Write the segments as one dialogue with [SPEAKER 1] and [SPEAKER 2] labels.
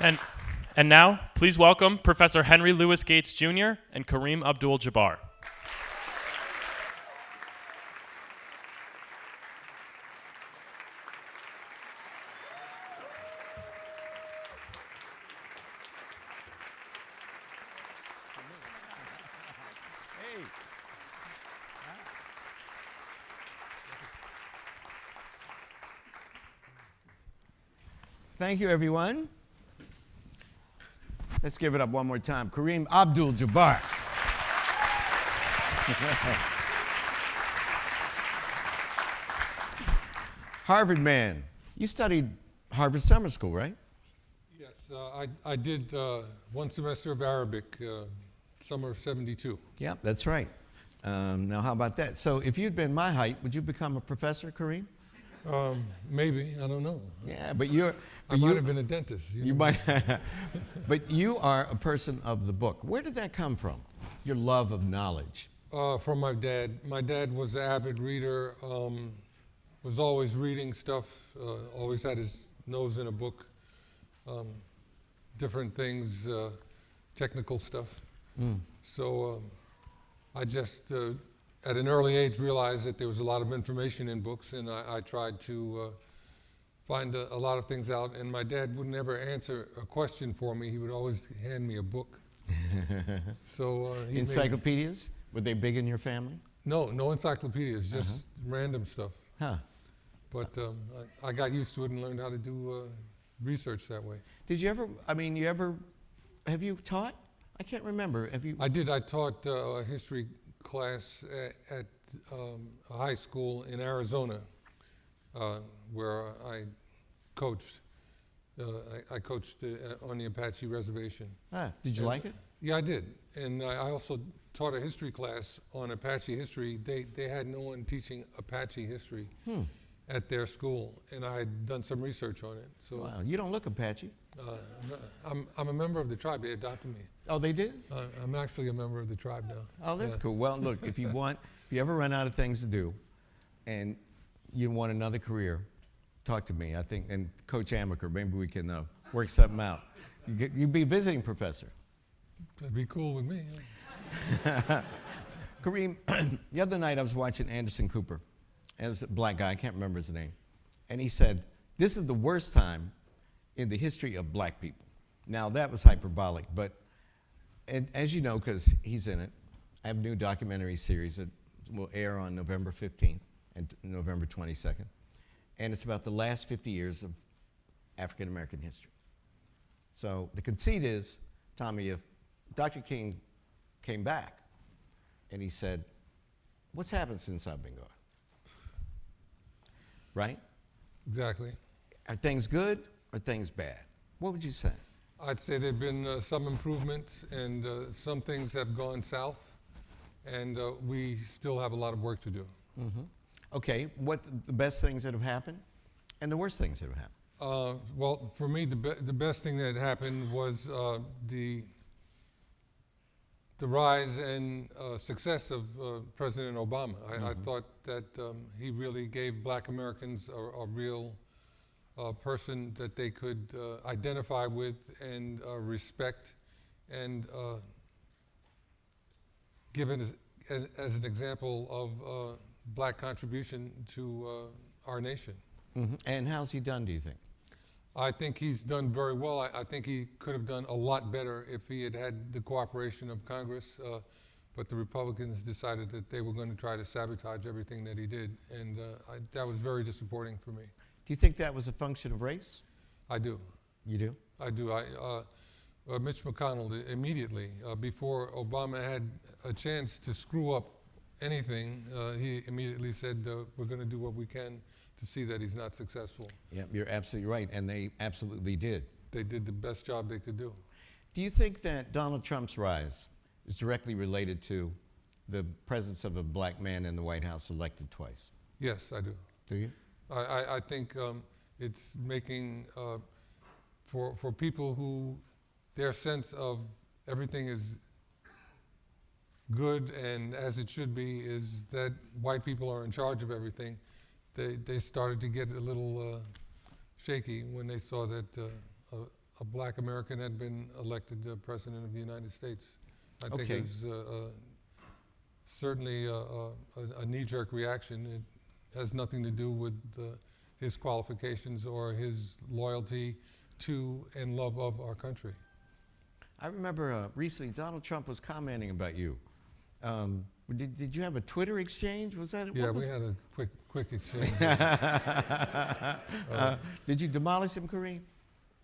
[SPEAKER 1] And, and now, please welcome Professor Henry Louis Gates Jr. and Kareem Abdul-Jabbar.
[SPEAKER 2] Thank you, everyone. Let's give it up one more time. Kareem Abdul-Jabbar. Harvard man. You studied Harvard Summer School, right?
[SPEAKER 3] Yes, I did one semester of Arabic, summer of '72.
[SPEAKER 2] Yeah, that's right. Now, how about that? So if you'd been my height, would you become a professor, Kareem?
[SPEAKER 3] Maybe, I don't know.
[SPEAKER 2] Yeah, but you're...
[SPEAKER 3] I might have been a dentist.
[SPEAKER 2] You might, but you are a person of the book. Where did that come from? Your love of knowledge.
[SPEAKER 3] From my dad. My dad was an avid reader, was always reading stuff, always had his nose in a book, different things, technical stuff. So I just, at an early age, realized that there was a lot of information in books, and I tried to find a lot of things out, and my dad would never answer a question for me. He would always hand me a book. So
[SPEAKER 2] encyclopedias? Were they big in your family?
[SPEAKER 3] No encyclopedias, just random stuff.
[SPEAKER 2] Huh.
[SPEAKER 3] But I got used to it and learned how to do research that way.
[SPEAKER 2] Did you ever, have you taught? I can't remember. Have you?
[SPEAKER 3] I did. I taught a history class at a high school in Arizona, where I coached. I coached on the Apache Reservation.
[SPEAKER 2] Did you like it?
[SPEAKER 3] Yeah, I did. And I also taught a history class on Apache history. They had no one teaching Apache history at their school, and I had done some research on it. So
[SPEAKER 2] wow, you don't look Apache.
[SPEAKER 3] I'm a member of the tribe. They adopted me.
[SPEAKER 2] Oh, they did?
[SPEAKER 3] I'm actually a member of the tribe now.
[SPEAKER 2] Oh, that's cool. Well, look, if you ever run out of things to do, and you want another career, talk to me. I think, and Coach Amaker, maybe we can work something out. You'd be a visiting professor.
[SPEAKER 3] That'd be cool with me.
[SPEAKER 2] Yeah. Kareem, the other night I was watching Anderson Cooper, and it was a black guy, I can't remember his name, and he said, "This is the worst time in the history of black people." Now, that was hyperbolic, but and as you know, because he's in it, I have a new documentary series that will air on November 15th and November 22nd, and it's about the last 50 years of African American history. So the conceit is, Tommy, if Dr. King came back and he said, "What's happened since I've been gone?" Right?
[SPEAKER 3] Exactly.
[SPEAKER 2] Are things good or things bad? What would you say?
[SPEAKER 3] I'd say there have been some improvements, and some things have gone south, and we still have a lot of work to do.
[SPEAKER 2] Okay, what the best things that have happened and the worst things that have happened?
[SPEAKER 3] Well, for me, the best thing that happened was the rise and success of President Obama. I thought that he really gave black Americans a real person that they could identify with and respect, and give it as an example of black contribution to our nation.
[SPEAKER 2] And how's he done, do you think?
[SPEAKER 3] I think he's done very well. I think he could have done a lot better if he had had the cooperation of Congress, but the Republicans decided that they were going to try to sabotage everything that he did, and that was very disappointing for me.
[SPEAKER 2] Do you think that was a function of race?
[SPEAKER 3] I do.
[SPEAKER 2] You do?
[SPEAKER 3] I do. Mitch McConnell, immediately, before Obama had a chance to screw up anything, he immediately said, we're going to do what we can to see that he's not successful.
[SPEAKER 2] Yeah, you're absolutely right, and they absolutely did.
[SPEAKER 3] They did the best job they could do.
[SPEAKER 2] Do you think that Donald Trump's rise is directly related to the presence of a black man in the White House elected twice?
[SPEAKER 3] Yes, I do.
[SPEAKER 2] Do you?
[SPEAKER 3] I think it's making, for people who, their sense of everything is good and as it should be, is that white people are in charge of everything. They started to get a little shaky when they saw that a black American had been elected president of the United States. I think
[SPEAKER 2] Okay.
[SPEAKER 3] it was certainly a knee-jerk reaction. It has nothing to do with his qualifications or his loyalty to and love of our country.
[SPEAKER 2] I remember recently Donald Trump was commenting about you. Did you have a Twitter exchange? Was that?
[SPEAKER 3] Yeah,
[SPEAKER 2] what
[SPEAKER 3] we
[SPEAKER 2] was
[SPEAKER 3] had a quick exchange.
[SPEAKER 2] Did you demolish him, Kareem?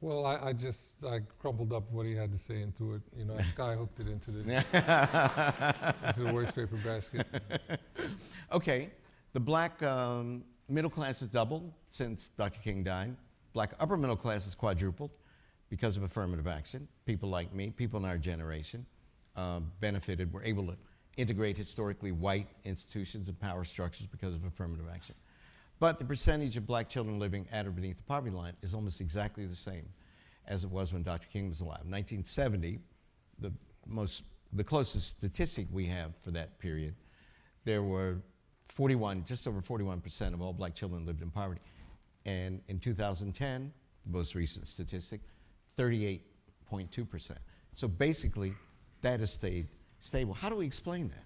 [SPEAKER 3] Well, I crumpled up what he had to say and threw it, I sky-hooked it into the waste paper basket.
[SPEAKER 2] Okay, the black middle class has doubled since Dr. King died. Black upper middle class has quadrupled because of affirmative action. People like me, people in our generation, benefited, were able to integrate historically white institutions and power structures because of affirmative action. But the percentage of black children living at or beneath the poverty line is almost exactly the same as it was when Dr. King was alive. 1970, the closest statistic we have for that period, there were just over 41% of all black children lived in poverty. And in 2010, the most recent statistic, 38.2%. So basically, that has stayed stable. How do we explain that?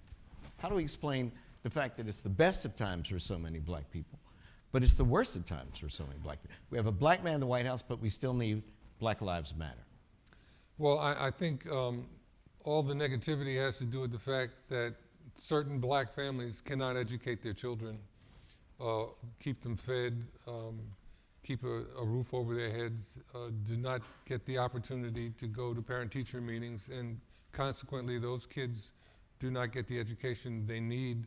[SPEAKER 2] How do we explain the fact that it's the best of times for so many black people, but it's the worst of times for so many black people? We have a black man in the White House, but we still need Black Lives Matter.
[SPEAKER 3] Well, I think all the negativity has to do with the fact that certain black families cannot educate their children, keep them fed, keep a roof over their heads, do not get the opportunity to go to parent-teacher meetings, and consequently those kids do not get the education they need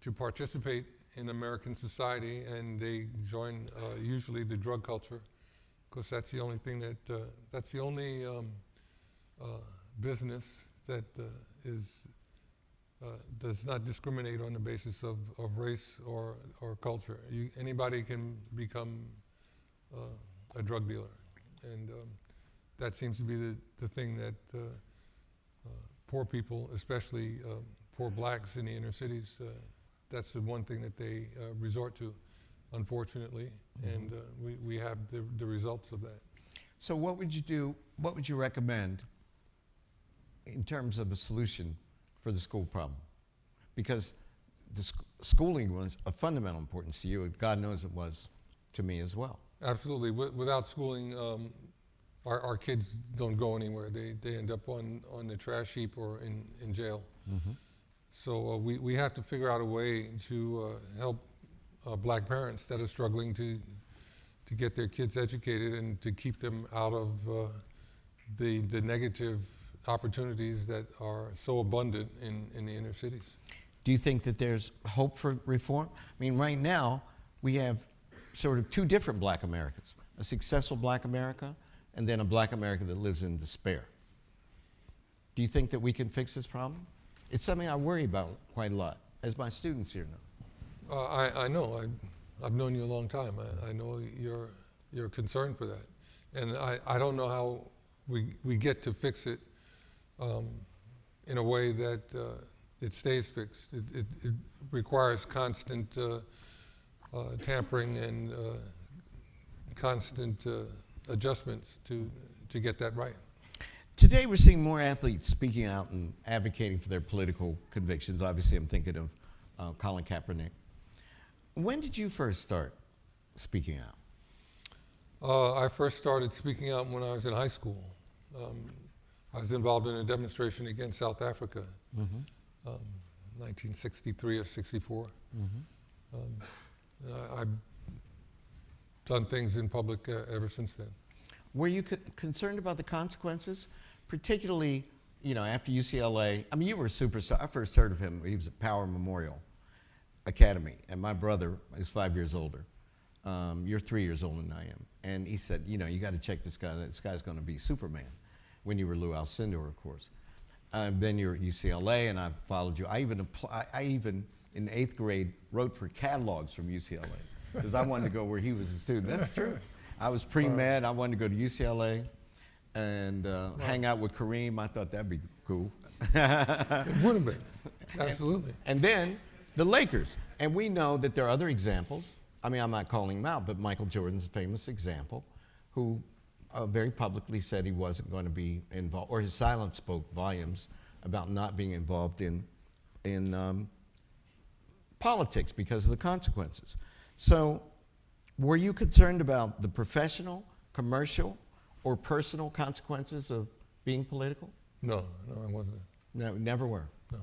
[SPEAKER 3] to participate in American society, and they join usually the drug culture, because that's the only thing that's the only business that does not discriminate on the basis of race or culture. Anybody can become a drug dealer, and that seems to be the thing that poor people, especially poor blacks in the inner cities, that's the one thing that they resort to, unfortunately, and we have the results of that.
[SPEAKER 2] So what would you do, what would you recommend in terms of a solution for the school problem? Because the schooling was of fundamental importance to you, and God knows it was to me as well.
[SPEAKER 3] Absolutely. Without schooling, our kids don't go anywhere. They end up on the trash heap or in jail. So we have to figure out a way to help black parents that are struggling to get their kids educated and to keep them out of the negative opportunities that are so abundant in the inner cities.
[SPEAKER 2] Do you think that there's hope for reform? I mean, right now, we have sort of two different black Americas, a successful black America and then a black America that lives in despair. Do you think that we can fix this problem? It's something I worry about quite a lot, as my students here know.
[SPEAKER 3] I know. I've known you a long time. I know you're concerned for that. And I don't know how we get to fix it in a way that it stays fixed. It requires constant tampering and constant adjustments to get that right.
[SPEAKER 2] Today, we're seeing more athletes speaking out and advocating for their political convictions. Obviously, I'm thinking of Colin Kaepernick. When did you first start speaking out?
[SPEAKER 3] I first started speaking out when I was in high school. I was involved in a demonstration against South Africa, 1963 or 64. I've done things in public ever since then.
[SPEAKER 2] Were you concerned about the consequences, particularly, after UCLA? I mean, you were a superstar. I first heard of him. He was at Power Memorial Academy, and my brother is 5 years older. You're 3 years older than I am. And he said, you got to check this guy. This guy's going to be Superman. When you were Lou Alcindor, of course. Then you're at UCLA, and I followed you. I even in 8th grade wrote for catalogs from UCLA because I wanted to go where he was a student. That's true. I was pre-med. I wanted to go to UCLA and hang out with Kareem. I thought that'd be cool.
[SPEAKER 3] It would have been, absolutely.
[SPEAKER 2] And then the Lakers. And we know that there are other examples. I mean, I'm not calling them out, but Michael Jordan's a famous example who very publicly said he wasn't going to be involved, or his silence spoke volumes about not being involved in politics because of the consequences. So, were you concerned about the professional, commercial, or personal consequences of being political?
[SPEAKER 3] No, I wasn't.
[SPEAKER 2] No, never were.
[SPEAKER 3] No.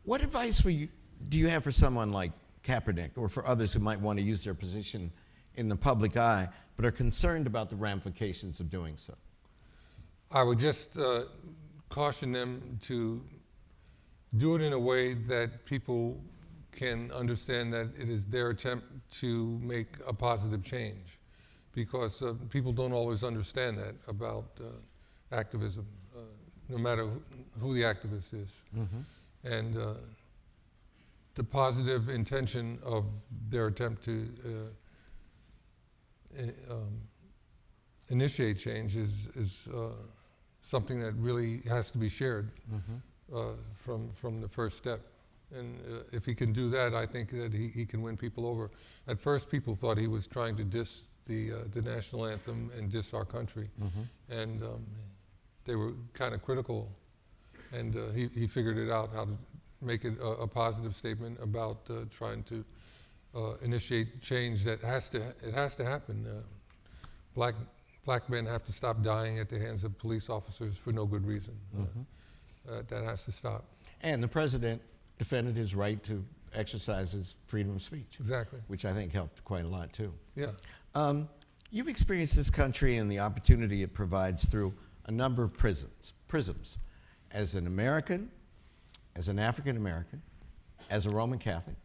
[SPEAKER 2] What advice do you have for someone like Kaepernick, or for others who might want to use their position in the public eye, but are concerned about the ramifications of doing so?
[SPEAKER 3] I would just caution them to do it in a way that people can understand that it is their attempt to make a positive change, because people don't always understand that about activism, no matter who the activist is. Mm-hmm. And the positive intention of their attempt to initiate change is something that really has to be shared from the first step. And if he can do that, I think that he can win people over. At first, people thought he was trying to diss the national anthem and diss our country. Mm-hmm. And they were kind of critical. And he figured it out, how to make it a positive statement about trying to initiate change that has to happen. Black men have to stop dying at the hands of police officers for no good reason. Mm-hmm. That has to stop.
[SPEAKER 2] And the president defended his right to exercise his freedom of speech.
[SPEAKER 3] Exactly.
[SPEAKER 2] Which I think helped quite a lot too.
[SPEAKER 3] Yeah.
[SPEAKER 2] You've experienced this country and the opportunity it provides through a number of prisms. As an American, as an African American, as a Roman Catholic,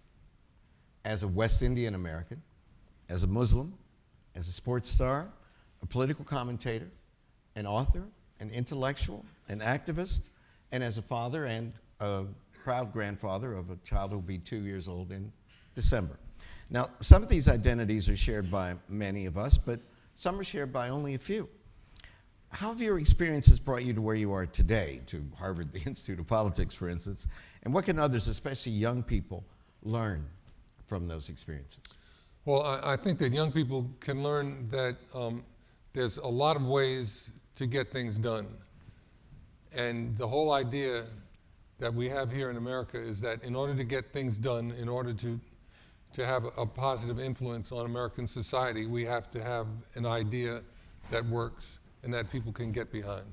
[SPEAKER 2] as a West Indian American, as a Muslim, as a sports star, a political commentator, an author, an intellectual, an activist, and as a father and a proud grandfather of a child who will be 2 years old in December. Now, some of these identities are shared by many of us, but some are shared by only a few. How have your experiences brought you to where you are today, to Harvard, the Institute of Politics, for instance, and what can others, especially young people, learn from those experiences?
[SPEAKER 3] Well, I think that young people can learn that there's a lot of ways to get things done. And the whole idea that we have here in America is that in order to get things done, in order to have a positive influence on American society, we have to have an idea that works and that people can get behind.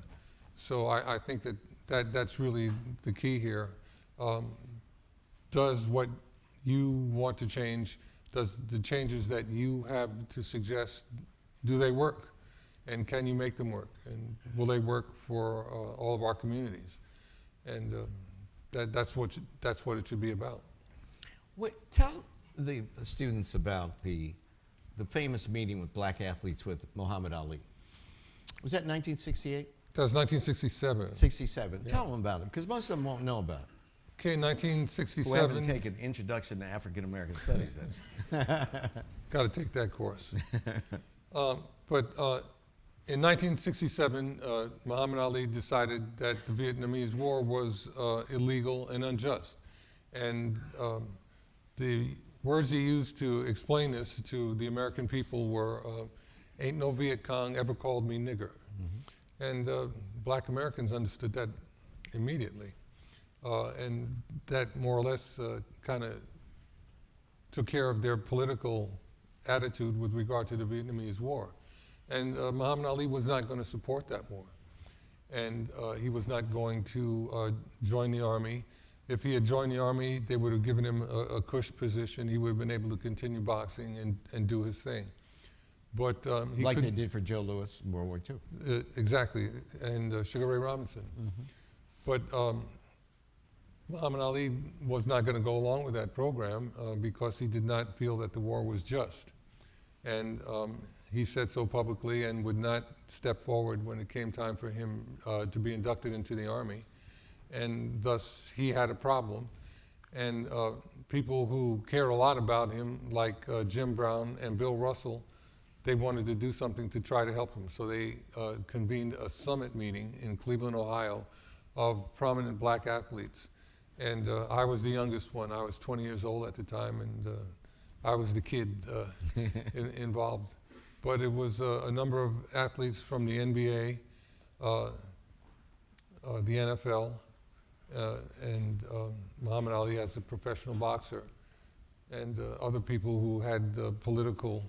[SPEAKER 3] So I think that's really the key here. Does what you want to change, does the changes that you have to suggest, do they work? And can you make them work? And will they work for all of our communities? And that's what it should be about.
[SPEAKER 2] Tell the students about the famous meeting with black athletes with Muhammad Ali. Was that 1968?
[SPEAKER 3] That was 1967.
[SPEAKER 2] 67.
[SPEAKER 3] Yeah.
[SPEAKER 2] Tell them about it, because most of them won't know about it.
[SPEAKER 3] Okay,
[SPEAKER 2] Who
[SPEAKER 3] 1967.
[SPEAKER 2] haven't taken Introduction to African American Studies then.
[SPEAKER 3] Got to take that course. But in 1967, Muhammad Ali decided that the Vietnamese War was illegal and unjust. And the words he used to explain this to the American people were, ain't no Viet Cong ever called me nigger. Mm-hmm. And black Americans understood that immediately. And that more or less kind of took care of their political attitude with regard to the Vietnamese War. And Muhammad Ali was not going to support that war. And he was not going to join the army. If he had joined the army, they would have given him a cush position. He would have been able to continue boxing and do his thing. But he
[SPEAKER 2] like they did for Joe Louis in World War II.
[SPEAKER 3] Exactly, and Sugar Ray Robinson. Mm-hmm. But Muhammad Ali was not going to go along with that program because he did not feel that the war was just. And he said so publicly and would not step forward when it came time for him to be inducted into the army. And thus he had a problem. And people who cared a lot about him, like Jim Brown and Bill Russell, they wanted to do something to try to help him. So they convened a summit meeting in Cleveland, Ohio, of prominent black athletes. And I was the youngest one. I was 20 years old at the time, and I was the kid involved. but it was a number of athletes from the NBA, the NFL, and Muhammad Ali as a professional boxer, and other people who had political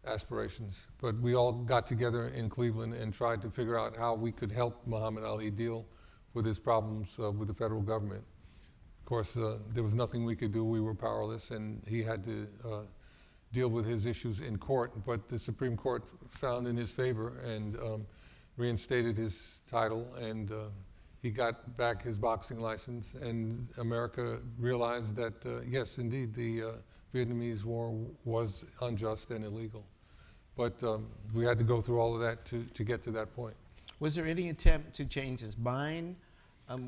[SPEAKER 3] aspirations. But we all got together in Cleveland and tried to figure out how we could help Muhammad Ali deal with his problems with the federal government. Of course, there was nothing we could do. We were powerless, and he had to deal with his issues in court. But the Supreme Court found in his favor and reinstated his title, and he got back his boxing license. And America realized that, yes, indeed, the Vietnamese War was unjust and illegal. But we had to go through all of that to get to that point.
[SPEAKER 2] Was there any attempt to change his mind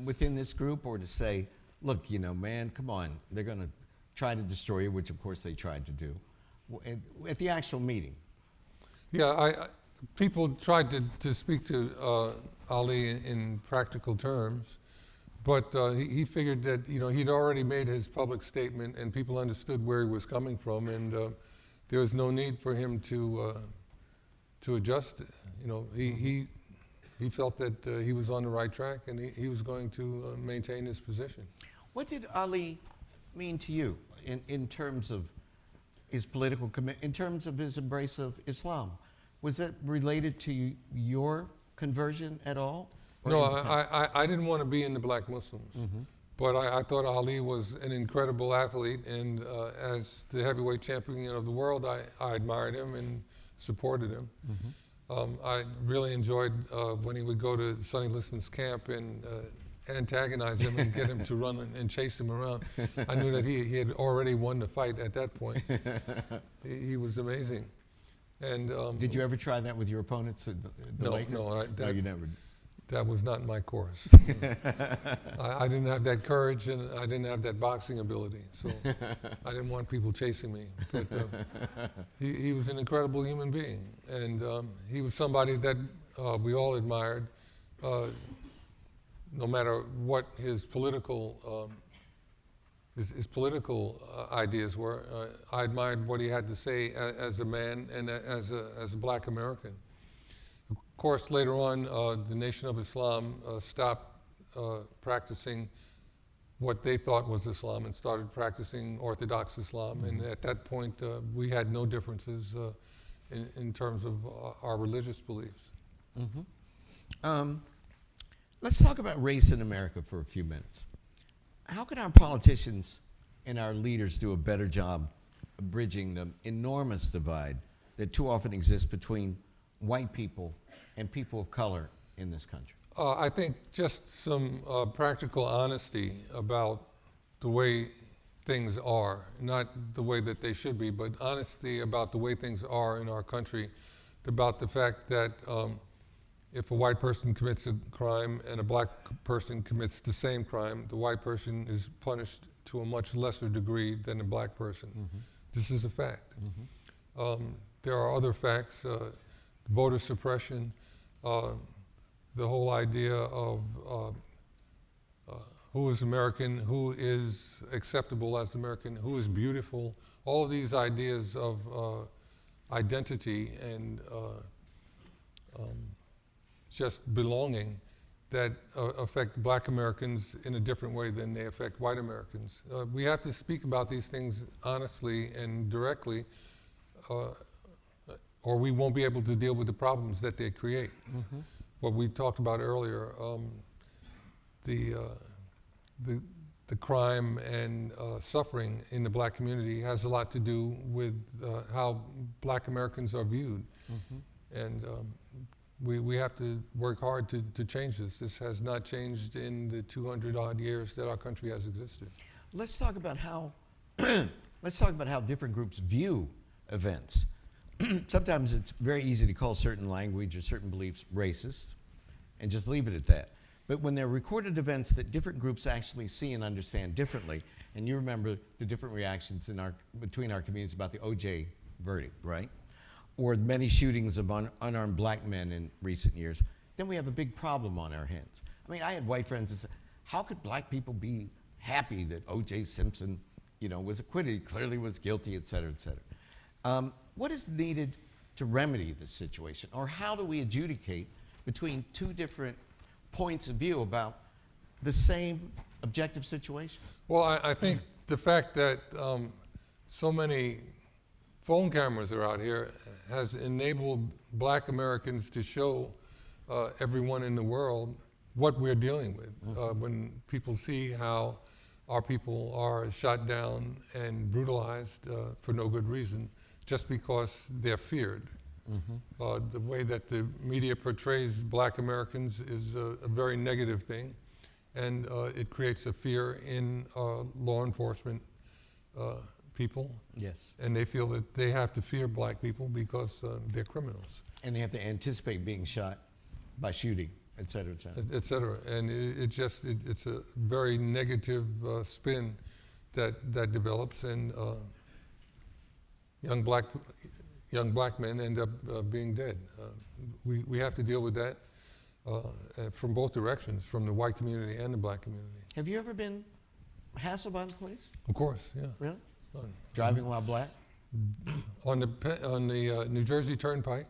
[SPEAKER 2] within this group, or to say, look, you know, man, come on, they're going to try to destroy you, which of course they tried to do, at the actual meeting?
[SPEAKER 3] Yeah, people tried to speak to Ali in practical terms, but he figured that, you know, he'd already made his public statement and people understood where he was coming from, and there was no need for him to adjust. You know, he felt that he was on the right track, and he was going to maintain his position.
[SPEAKER 2] What did Ali mean to you in terms of his political commitment, in terms of his embrace of Islam? Was that related to your conversion at all?
[SPEAKER 3] No, I didn't want to be in the black Muslims. Mm-hmm. But I thought Ali was an incredible athlete, and as the heavyweight champion of the world, I admired him and supported him. Mm-hmm. I really enjoyed when he would go to Sonny Liston's camp and antagonize him and get him to run and chase him around. I knew that he had already won the fight at that point. He was amazing. And
[SPEAKER 2] did you ever try that with your opponents at the Lakers?
[SPEAKER 3] No,
[SPEAKER 2] you never.
[SPEAKER 3] That was not my course. I didn't have that courage, and I didn't have that boxing ability, so I didn't want people chasing me. But he was an incredible human being, and he was somebody that we all admired, no matter what his political ideas were. I admired what he had to say as a man and as a black American. Of course, later on, the Nation of Islam stopped practicing what they thought was Islam and started practicing Orthodox Islam. Mm-hmm. And at that point, we had no differences in terms of our religious beliefs.
[SPEAKER 2] Mm-hmm. Let's talk about race in America for a few minutes. How can our politicians and our leaders do a better job of bridging the enormous divide that too often exists between white people and people of color in this country?
[SPEAKER 3] I think just some practical honesty about the way things are, not the way that they should be, but honesty about the way things are in our country, about the fact that if a white person commits a crime and a black person commits the same crime, the white person is punished to a much lesser degree than a black person. Mm-hmm. This is a fact. Mm-hmm. There are other facts, voter suppression, the whole idea of who is American, who is acceptable as American, who is beautiful, all of these ideas of identity and just belonging that affect black Americans in a different way than they affect white Americans. We have to speak about these things honestly and directly, or we won't be able to deal with the problems that they create. Mm-hmm. What we talked about earlier, the crime and suffering in the black community has a lot to do with how black Americans are viewed. Mm-hmm. And we have to work hard to change this. This has not changed in the 200 odd years that our country has existed.
[SPEAKER 2] Let's talk about how different groups view events. Sometimes it's very easy to call certain language or certain beliefs racist and just leave it at that. But when there are recorded events that different groups actually see and understand differently, and you remember the different reactions between our communities about the O.J. verdict, right? Or many shootings of unarmed black men in recent years, then we have a big problem on our hands. I mean, I had white friends that said, how could black people be happy that O.J. Simpson, was acquitted? He clearly was guilty, et cetera, et cetera. What is needed to remedy this situation? Or how do we adjudicate between two different points of view about the same objective situation?
[SPEAKER 3] Well, I think the fact that so many phone cameras are out here has enabled black Americans to show everyone in the world what we're dealing with. When people see how our people are shot down and brutalized for no good reason, just because they're feared. The way that the media portrays black Americans is a very negative thing, and it creates a fear in law enforcement people.
[SPEAKER 2] Yes.
[SPEAKER 3] And they feel that they have to fear black people because they're criminals,
[SPEAKER 2] And they have to anticipate being shot by shooting, et cetera, et cetera.
[SPEAKER 3] et cetera. And it's a very negative spin that develops, and young black men end up being dead. We have to deal with that from both directions, from the white community and the black community.
[SPEAKER 2] Have you ever been hassled by the police?
[SPEAKER 3] Of course, yeah.
[SPEAKER 2] Really? Driving while black?
[SPEAKER 3] On the New Jersey Turnpike,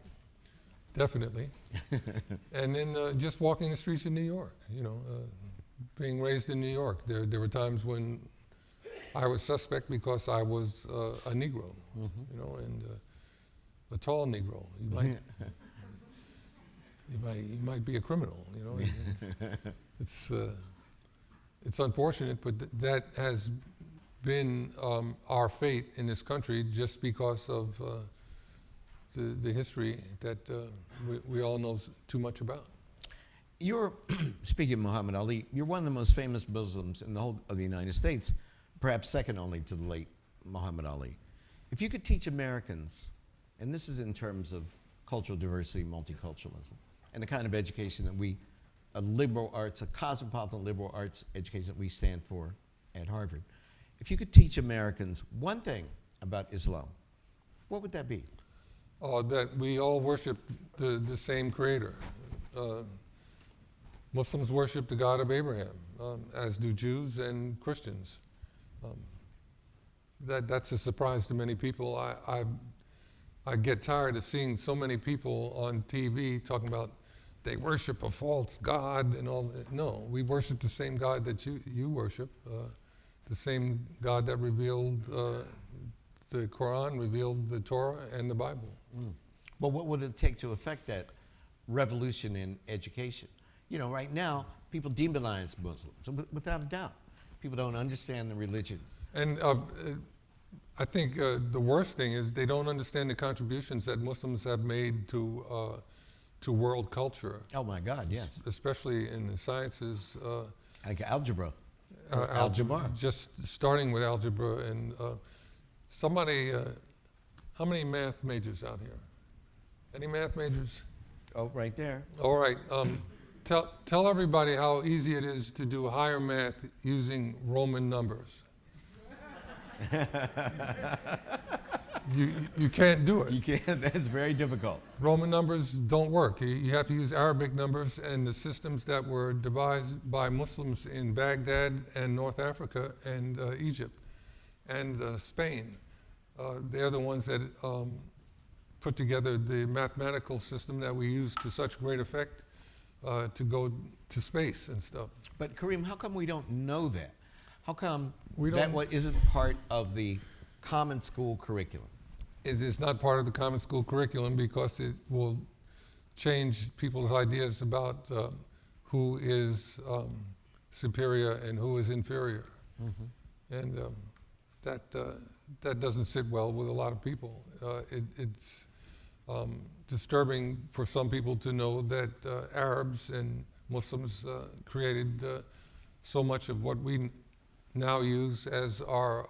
[SPEAKER 3] definitely. And then just walking the streets of New York, being raised in New York. There were times when I was suspect because I was a Negro, and a tall Negro. You might be a criminal, It's unfortunate, but that has been our fate in this country just because of the history that we all know too much about.
[SPEAKER 2] You're, speaking of Muhammad Ali, you're one of the most famous Muslims in the whole of the United States, perhaps second only to the late Muhammad Ali. If you could teach Americans, and this is in terms of cultural diversity, multiculturalism, and the kind of education that a liberal arts, a cosmopolitan liberal arts education that we stand for at Harvard, if you could teach Americans one thing about Islam, what would that be?
[SPEAKER 3] That we all worship the same creator. Muslims worship the God of Abraham, as do Jews and Christians. That's a surprise to many people. I get tired of seeing so many people on TV talking about they worship a false God and all that. No, we worship the same God that you worship, the same God that revealed the Quran, revealed the Torah and the Bible.
[SPEAKER 2] Well, what would it take to affect that revolution in education? Right now, people demonize Muslims, without a doubt. People don't understand the religion.
[SPEAKER 3] And I think the worst thing is they don't understand the contributions that Muslims have made to world culture.
[SPEAKER 2] Oh my God, yes.
[SPEAKER 3] Especially in the sciences.
[SPEAKER 2] Like algebra.
[SPEAKER 3] Algebra. Just starting with algebra and somebody, how many math majors out here? Any math majors?
[SPEAKER 2] Oh, right there.
[SPEAKER 3] All right. Tell everybody how easy it is to do higher math using Roman numbers. You can't do it.
[SPEAKER 2] You can't. That's very difficult.
[SPEAKER 3] Roman numbers don't work. You have to use Arabic numbers, and the systems that were devised by Muslims in Baghdad and North Africa and Egypt and Spain. They're the ones that put together the mathematical system that we use to such great effect to go to space and stuff.
[SPEAKER 2] But Kareem, how come we don't know that? How come
[SPEAKER 3] that
[SPEAKER 2] isn't part of the common school curriculum?
[SPEAKER 3] It is not part of the common school curriculum because it will change people's ideas about who is superior and who is inferior. And that doesn't sit well with a lot of people. It's disturbing for some people to know that Arabs and Muslims created so much of what we now use as our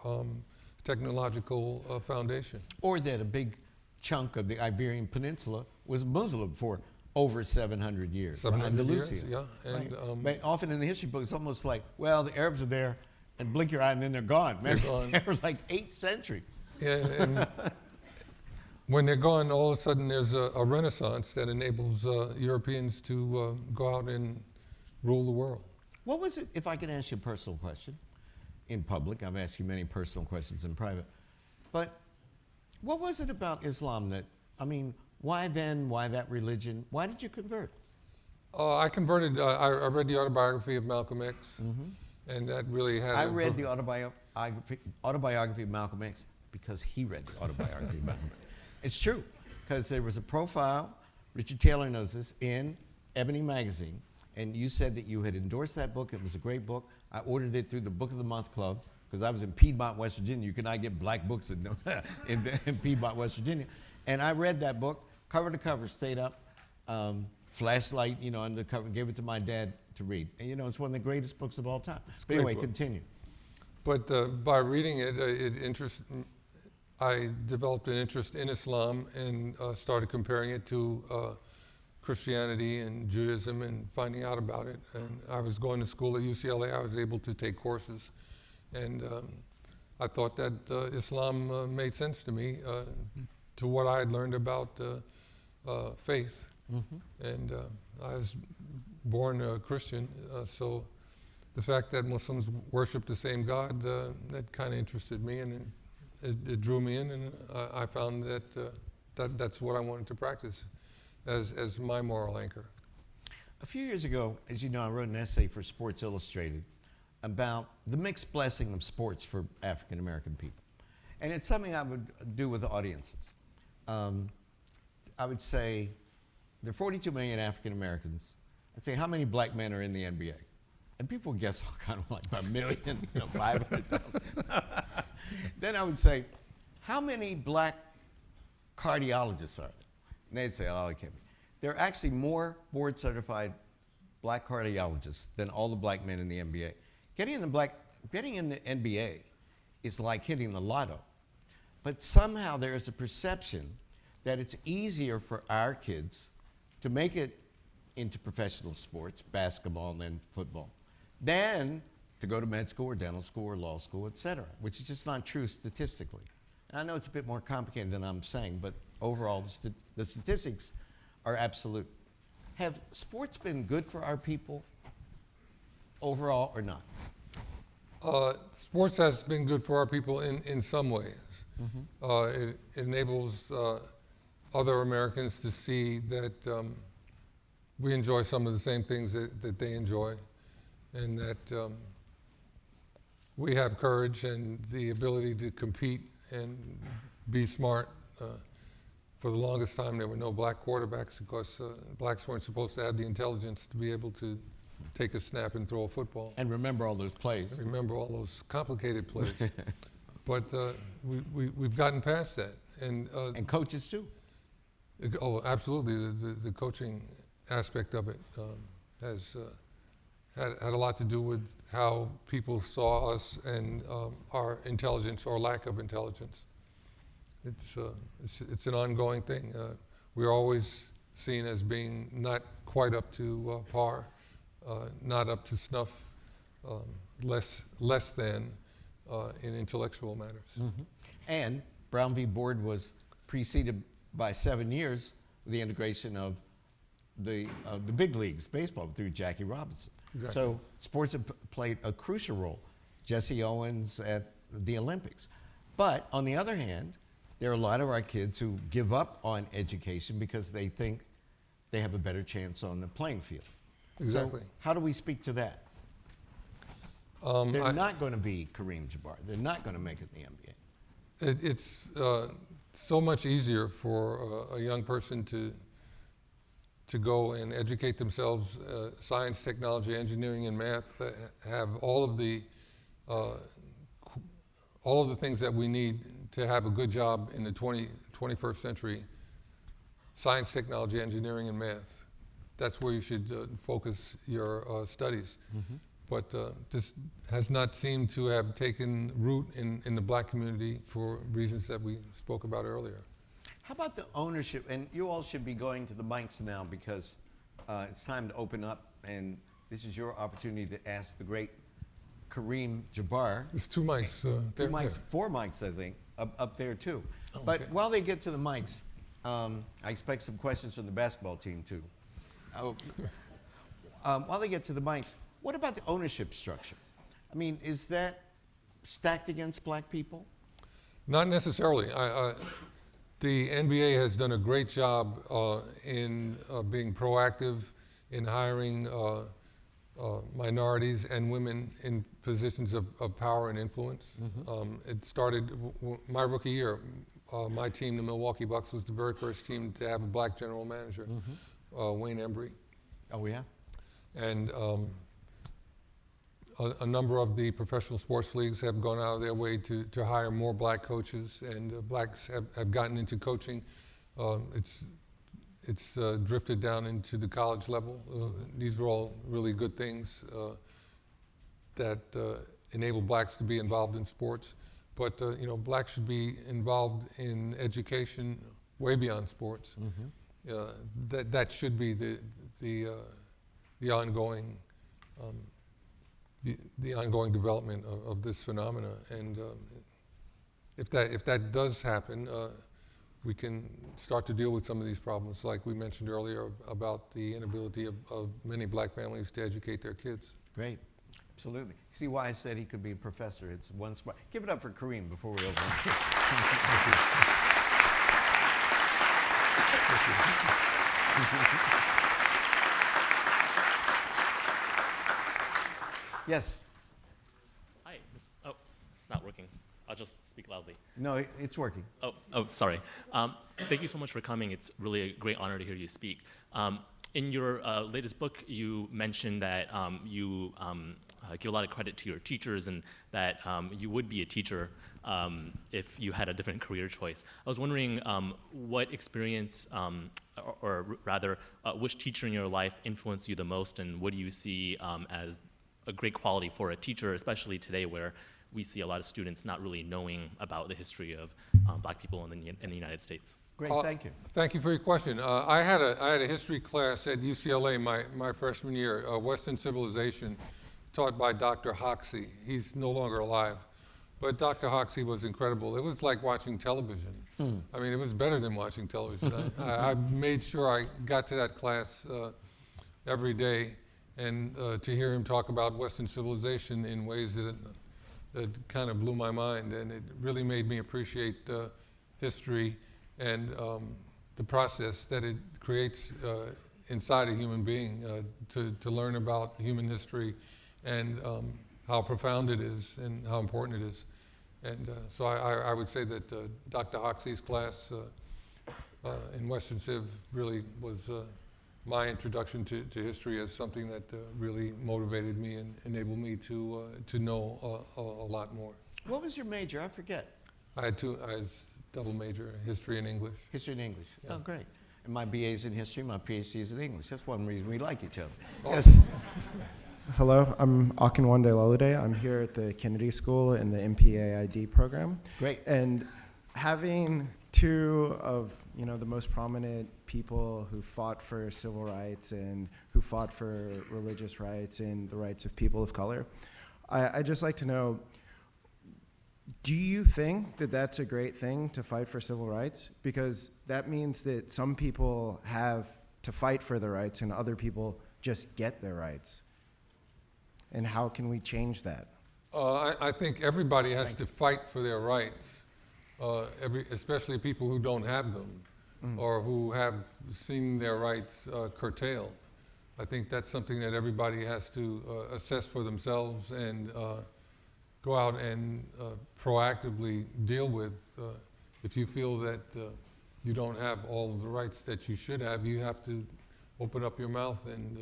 [SPEAKER 3] technological foundation.
[SPEAKER 2] Or that a big chunk of the Iberian Peninsula was Muslim for over 700 years.
[SPEAKER 3] 700 years,
[SPEAKER 2] Andalusia.
[SPEAKER 3] yeah.
[SPEAKER 2] Right.
[SPEAKER 3] And,
[SPEAKER 2] but often in the history books, it's almost like, well, the Arabs are there, and blink your eye, and then they're gone.
[SPEAKER 3] They're gone.
[SPEAKER 2] They were like 8 centuries.
[SPEAKER 3] and when they're gone, all of a sudden there's a renaissance that enables Europeans to go out and rule the world.
[SPEAKER 2] What was it, if I can ask you a personal question in public? I've asked you many personal questions in private. But What was it about Islam that, I mean, why then? Why that religion? Why did you convert?
[SPEAKER 3] I converted. I read the autobiography of Malcolm X, and that really had.
[SPEAKER 2] I read the autobiography of Malcolm X because he read the autobiography of Malcolm X. It's true, because there was a profile, Richard Taylor knows this, in Ebony Magazine, and you said that you had endorsed that book. It was a great book. I ordered it through the Book of the Month Club, because I was in Piedmont, West Virginia. You cannot get black books in Piedmont, West Virginia. And I read that book, cover to cover, stayed up, flashlight, on the cover, gave it to my dad to read. And it's one of the greatest books of all time. But anyway,
[SPEAKER 3] book.
[SPEAKER 2] continue.
[SPEAKER 3] But by reading it, I developed an interest in Islam and started comparing it to Christianity and Judaism and finding out about it. And I was going to school at UCLA. I was able to take courses. And I thought that Islam made sense to me, to what I had learned about faith. And I was born a Christian, so the fact that Muslims worship the same God, that kind of interested me, and it drew me in, and I found that that's what I wanted to practice as my moral anchor.
[SPEAKER 2] A few years ago, as you know, I wrote an essay for Sports Illustrated about the mixed blessing of sports for African American people. And it's something I would do with the audiences. I would say there are 42 million African Americans. I'd say, how many black men are in the NBA? And people guess kind of like by a million, 500,000. Then I would say, how many black cardiologists are there? And they'd say, oh, it can't be. There are actually more board certified black cardiologists than all the black men in the NBA. Getting in the NBA is like hitting the lotto. But somehow there is a perception that it's easier for our kids to make it into professional sports, basketball and then football, than to go to med school or dental school or law school, et cetera, which is just not true statistically. And I know it's a bit more complicated than I'm saying, but overall the statistics are absolute. Have sports been good for our people overall or not?
[SPEAKER 3] Sports has been good for our people in some ways. It enables other Americans to see that we enjoy some of the same things that they enjoy, and that we have courage and the ability to compete and be smart. For the longest time, there were no black quarterbacks because blacks weren't supposed to have the intelligence to be able to take a snap and throw a football.
[SPEAKER 2] And remember all those plays.
[SPEAKER 3] Remember all those complicated plays. But we've gotten past that. And
[SPEAKER 2] coaches too.
[SPEAKER 3] Oh, absolutely. The coaching aspect of it has had a lot to do with how people saw us and our intelligence or lack of intelligence. It's an ongoing thing. We're always seen as being not quite up to par, not up to snuff, less than in intellectual matters.
[SPEAKER 2] And Brown v. Board was preceded by 7 years with the integration of the big leagues, baseball, through Jackie Robinson.
[SPEAKER 3] Exactly.
[SPEAKER 2] So sports have played a crucial role. Jesse Owens at the Olympics. But on the other hand, there are a lot of our kids who give up on education because they think they have a better chance on the playing field.
[SPEAKER 3] Exactly.
[SPEAKER 2] So how do we speak to that? They're not going to be Kareem Jabbar. They're not going to make it in the NBA.
[SPEAKER 3] It's so much easier for a young person to go and educate themselves. Science, technology, engineering, and math have all of the things that we need to have a good job in the 21st century. Science, technology, engineering, and math. That's where you should focus your studies. But this has not seemed to have taken root in the black community for reasons that we spoke about earlier.
[SPEAKER 2] How about the ownership? And you all should be going to the mics now because it's time to open up, and this is your opportunity to ask the great Kareem Jabbar.
[SPEAKER 3] There's 2 mics.
[SPEAKER 2] 2 mics, 4 mics, I think, up there too.
[SPEAKER 3] Oh,
[SPEAKER 2] but
[SPEAKER 3] okay.
[SPEAKER 2] while they get to the mics, I expect some questions from the basketball team too. While they get to the mics, what about the ownership structure? I mean, is that stacked against black people?
[SPEAKER 3] Not necessarily. The NBA has done a great job in being proactive in hiring minorities and women in positions of power and influence. It started my rookie year. My team, the Milwaukee Bucks, was the very first team to have a black general manager, Wayne Embry.
[SPEAKER 2] Oh, yeah?
[SPEAKER 3] And a number of the professional sports leagues have gone out of their way to hire more black coaches, and blacks have gotten into coaching. It's drifted down into the college level. These are all really good things that enable blacks to be involved in sports. But you know, blacks should be involved in education way beyond sports. That should be the ongoing the ongoing development of this phenomena. And if that does happen, we can start to deal with some of these problems, like we mentioned earlier about the inability of many black families to educate their kids.
[SPEAKER 2] Great. Absolutely. See why I said he could be a professor? It's one spot. Give it up for Kareem before we open. Yes.
[SPEAKER 4] Hi. Oh, it's not working. I'll just speak loudly.
[SPEAKER 2] No, it's working.
[SPEAKER 4] Oh, sorry. Thank you so much for coming. It's really a great honor to hear you speak. In your latest book, you mentioned that you give a lot of credit to your teachers and that you would be a teacher if you had a different career choice. I was wondering what experience, or rather, which teacher in your life influenced you the most, and what do you see as a great quality for a teacher, especially today where we see a lot of students not really knowing about the history of black people in the United States.
[SPEAKER 2] Great, thank you.
[SPEAKER 3] Thank you for your question. I had a history class at UCLA my freshman year, Western Civilization, taught by Dr. Hoxie. He's no longer alive, but Dr. Hoxie was incredible. It was like watching television. I mean, it was better than watching television. I made sure I got to that class every day, and to hear him talk about Western civilization in ways that kind of blew my mind, and it really made me appreciate history and the process that it creates inside a human being to learn about human history and how profound it is and how important it is. And so I would say that Dr. Hoxie's class in Western Civ really was my introduction to history as something that really motivated me and enabled me to know a lot more.
[SPEAKER 2] What was your major? I forget.
[SPEAKER 3] I was double major, history and English.
[SPEAKER 2] History and English.
[SPEAKER 3] Yeah.
[SPEAKER 2] Oh, great. And my BA is in history, my PhD is in English. That's one reason we like each other.
[SPEAKER 3] Awesome.
[SPEAKER 2] Yes.
[SPEAKER 5] Hello, I'm Akinwande Lolude. I'm here at the Kennedy School in the MPAID program.
[SPEAKER 2] Great.
[SPEAKER 5] And having two of the most prominent people who fought for civil rights and who fought for religious rights and the rights of people of color, I'd just like to know, do you think that that's a great thing to fight for civil rights? Because that means that some people have to fight for their rights and other people just get their rights. And how can we change that?
[SPEAKER 3] I think everybody has to fight for their rights, especially people who don't have them or who have seen their rights curtailed. I think that's something that everybody has to assess for themselves and go out and proactively deal with. If you feel that you don't have all of the rights that you should have, you have to open up your mouth and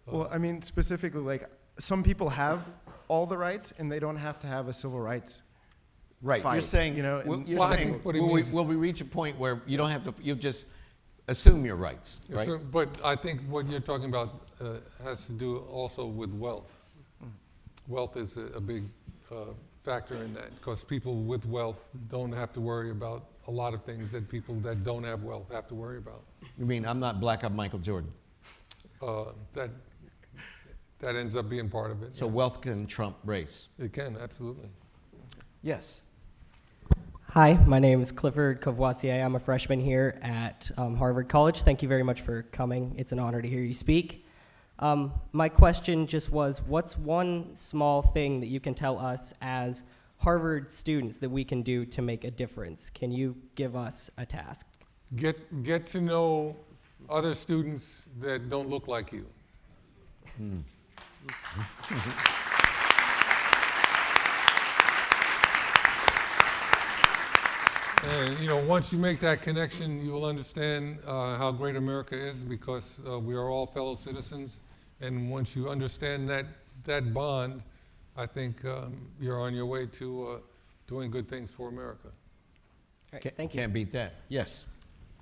[SPEAKER 5] Well, I mean, specifically, like, some people have all the rights and they don't have to have a civil rights
[SPEAKER 2] Right.
[SPEAKER 5] fight.
[SPEAKER 2] You're saying,
[SPEAKER 5] and
[SPEAKER 2] you're
[SPEAKER 3] Well, I
[SPEAKER 2] saying
[SPEAKER 3] think what he
[SPEAKER 2] will,
[SPEAKER 3] means is-
[SPEAKER 2] will we reach a point where you don't have to, you just assume your rights,
[SPEAKER 3] Yes,
[SPEAKER 2] right?
[SPEAKER 3] sir, but I think what you're talking about has to do also with wealth. Wealth is a big factor in that, because people with wealth don't have to worry about a lot of things that people that don't have wealth have to worry about.
[SPEAKER 2] You mean I'm not black, I'm Michael Jordan.
[SPEAKER 3] That ends up being part of it.
[SPEAKER 2] So
[SPEAKER 3] yeah.
[SPEAKER 2] wealth can trump race.
[SPEAKER 3] It can, absolutely.
[SPEAKER 2] Yes.
[SPEAKER 6] Hi, my name is Clifford Courvoisier. I'm a freshman here at Harvard College. Thank you very much for coming. It's an honor to hear you speak. My question just was, what's one small thing that you can tell us as Harvard students that we can do to make a difference? Can you give us a task?
[SPEAKER 3] Get to know other students that don't look like you. And once you make that connection, you will understand how great America is, because we are all fellow citizens. And once you understand that bond, I think you're on your way to doing good things for America.
[SPEAKER 6] All right, thank you.
[SPEAKER 2] Can't beat that. Yes.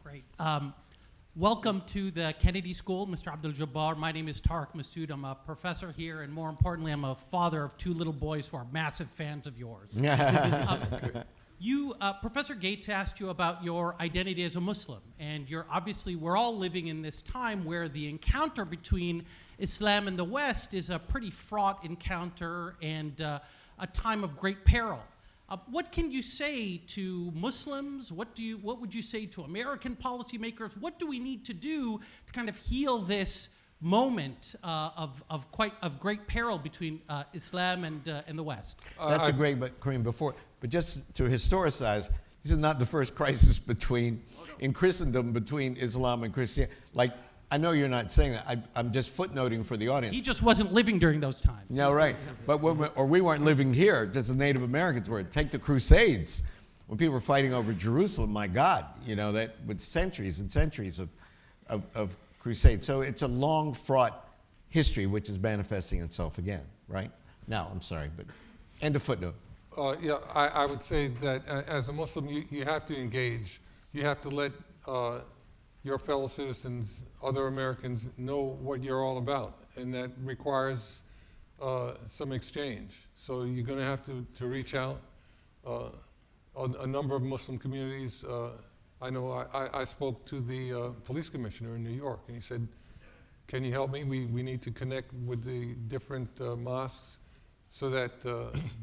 [SPEAKER 7] Great. Welcome to the Kennedy School, Mr. Abdul-Jabbar. My name is Tariq Masood. I'm a professor here, and more importantly, I'm a father of 2 little boys who are massive fans of yours. Professor Gates asked you about your identity as a Muslim, and we're all living in this time where the encounter between Islam and the West is a pretty fraught encounter and a time of great peril. What can you say to Muslims? What would you say to American policymakers? What do we need to do to kind of heal this moment of great peril between Islam and the West?
[SPEAKER 2] That's Kareem, but just to historicize, this is not the first crisis in Christendom between Islam and Christianity. Like, I know you're not saying that. I'm just footnoting for the audience.
[SPEAKER 7] He just wasn't living during those times.
[SPEAKER 2] No, right. But we weren't living here, just the Native Americans were. Take the Crusades. When people were fighting over Jerusalem, my God, that with centuries and centuries of crusades. So it's a long, fraught history which is manifesting itself again, right? Now, I'm sorry, but end of footnote.
[SPEAKER 3] I would say that as a Muslim, you have to engage. You have to let your fellow citizens, other Americans, know what you're all about, and that requires some exchange. So you're going to have to reach out. A number of Muslim communities, I know I spoke to the police commissioner in New York, and he said, can you help me? We need to connect with the different mosques so that